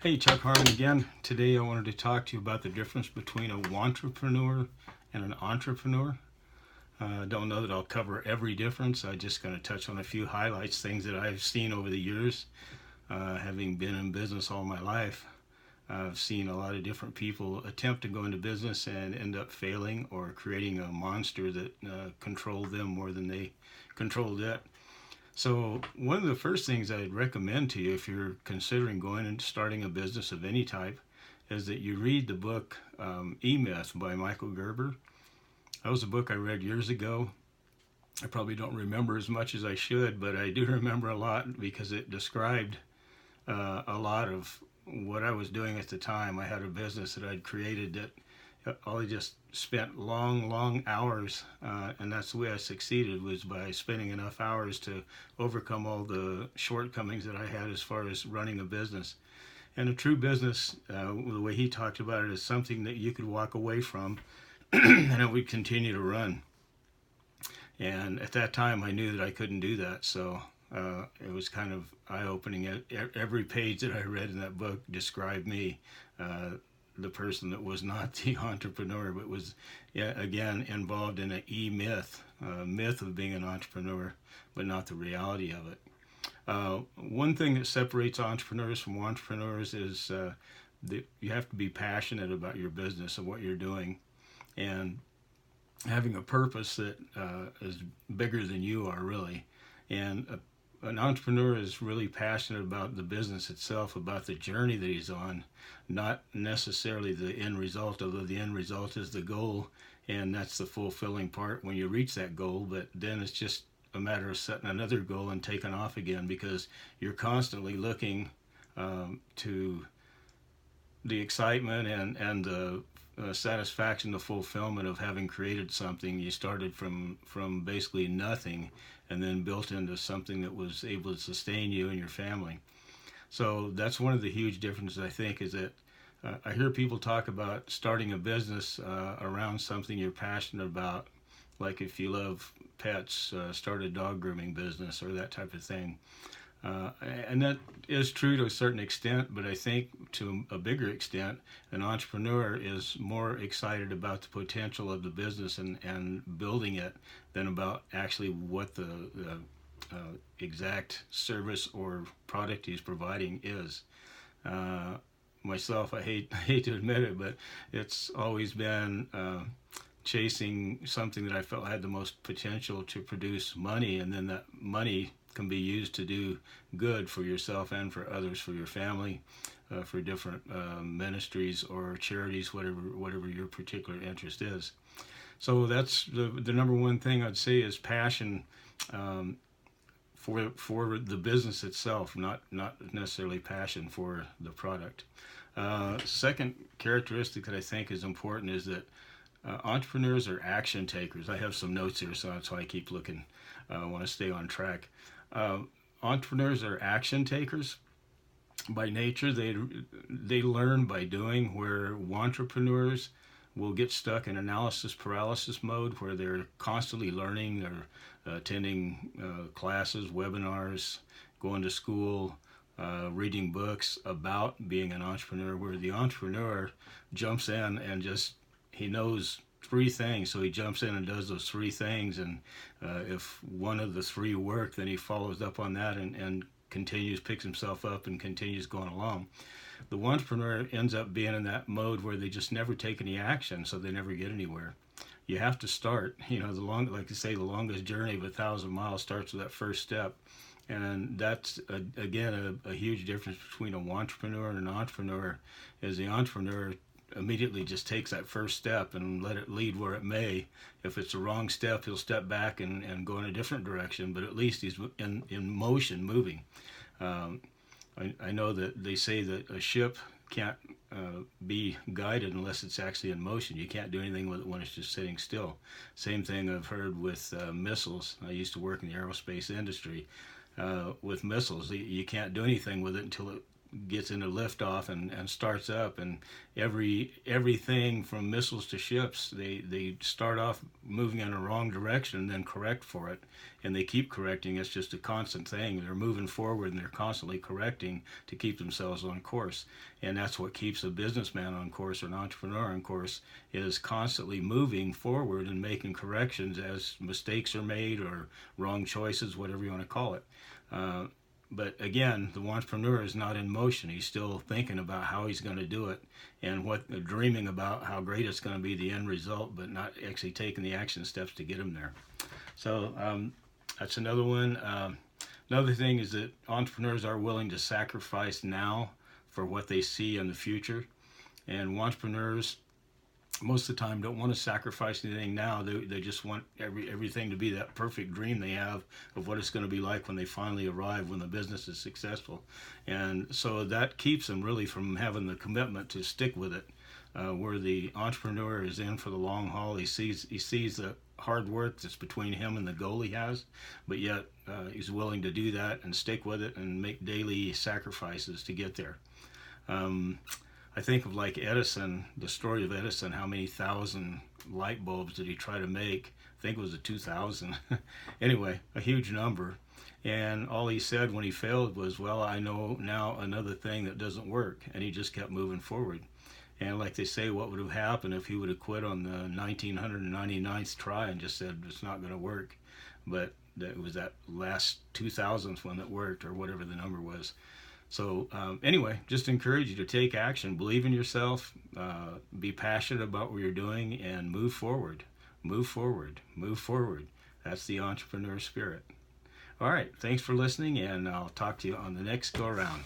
Hey, Chuck Harmon again. Today I wanted to talk to you about the difference between a wantrepreneur and an entrepreneur. I don't know that I'll cover every difference. I'm just going to touch on a few highlights, things that I've seen over the years. Having been in business all my life, I've seen a lot of different people attempt to go into business and end up failing or creating a monster that controlled them more than they controlled it. So one of the first things I'd recommend to you if you're considering going and starting a business of any type is that you read the book E-Myth by Michael Gerber. That was a book I read years ago. I probably don't remember as much as I should, but I do remember a lot because it described a lot of what I was doing at the time. I had a business that I'd created that I just spent long hours, and that's the way I succeeded, was by spending enough hours to overcome all the shortcomings that I had as far as running a business. And a true business, the way he talked about it, is something that you could walk away from and it would continue to run. And at that time, I knew that I couldn't do that. So it was kind of eye-opening. Every page that I read in that book described me, the person that was not the entrepreneur, but was, again, involved in an e-myth, myth of being an entrepreneur, but not the reality of it. One thing that separates entrepreneurs from entrepreneurs is that you have to be passionate about your business and what you're doing, and having a purpose that is bigger than you are, really. And an entrepreneur is really passionate about the business itself, about the journey that he's on, not necessarily the end result, although the end result is the goal, and that's the fulfilling part when you reach that goal. But then it's just a matter of setting another goal and taking off again, because you're constantly looking to the excitement and the satisfaction, the fulfillment of having created something. You started from basically nothing and then built into something that was able to sustain you and your family. So that's one of the huge differences, I think, is that I hear people talk about starting a business around something you're passionate about, like if you love pets, start a dog grooming business or that type of thing. And that is true to a certain extent, but I think to a bigger extent, an entrepreneur is more excited about the potential of the business and building it than about actually what the exact service or product he's providing is. Myself, I hate to admit it, but it's always been chasing something that I felt had the most potential to produce money, and then that money can be used to do good for yourself and for others, for your family, for different ministries or charities, whatever your particular interest is. So that's the number one thing I'd say is passion for the business itself, not necessarily passion for the product. Second characteristic that I think is important is that entrepreneurs are action takers. I have some notes here, so that's why I keep looking. I want to stay on track. Entrepreneurs are action takers by nature. They learn by doing, where wantrepreneurs will get stuck in analysis paralysis mode, where they're constantly learning. They're attending classes, webinars, going to school, reading books about being an entrepreneur, where the entrepreneur jumps in and just, he knows three things, so he jumps in and does those three things, and if one of the three work, then he follows up on that and continues, picks himself up and continues going along. The entrepreneur ends up being in that mode where they just never take any action, so they never get anywhere. You have to start. Like to say, the longest journey of 1,000 miles starts with that first step. And that's, again, a huge difference between a wantrepreneur and an entrepreneur, is the entrepreneur immediately just takes that first step and let it lead where it may. If it's the wrong step, he'll step back and go in a different direction, but at least he's in motion, moving. I know that they say that a ship can't be guided unless it's actually in motion. You can't do anything with it when it's just sitting still. Same thing I've heard with missiles. I used to work in the aerospace industry. With missiles, you can't do anything with it until it gets into liftoff and starts up, and everything from missiles to ships, they start off moving in a wrong direction and then correct for it, and they keep correcting. It's just a constant thing. They're moving forward and they're constantly correcting to keep themselves on course, and that's what keeps a businessman on course or an entrepreneur on course, is constantly moving forward and making corrections as mistakes are made or wrong choices, whatever you want to call it. But again, the entrepreneur is not in motion. He's still thinking about how he's going to do it and dreaming about how great it's going to be the end result, but not actually taking the action steps to get him there. So that's another one. Another thing is that entrepreneurs are willing to sacrifice now for what they see in the future. And entrepreneurs, most of the time, don't want to sacrifice anything now. They just want everything to be that perfect dream they have of what it's going to be like when they finally arrive, when the business is successful. And so that keeps them really from having the commitment to stick with it, where the entrepreneur is in for the long haul. He sees the hard work that's between him and the goal he has, but yet he's willing to do that and stick with it and make daily sacrifices to get there. I think of like Edison, the story of Edison, how many thousand light bulbs did he try to make? I think it was 2,000. Anyway, a huge number. And all he said when he failed was, well, I know now another thing that doesn't work. And he just kept moving forward. And like they say, what would have happened if he would have quit on the 1999th try and just said, it's not going to work? But it was that last 2000th one that worked, or whatever the number was. So anyway, just encourage you to take action, believe in yourself, be passionate about what you're doing, and move forward, move forward, move forward. That's the entrepreneur spirit. All right, thanks for listening, and I'll talk to you on the next go around.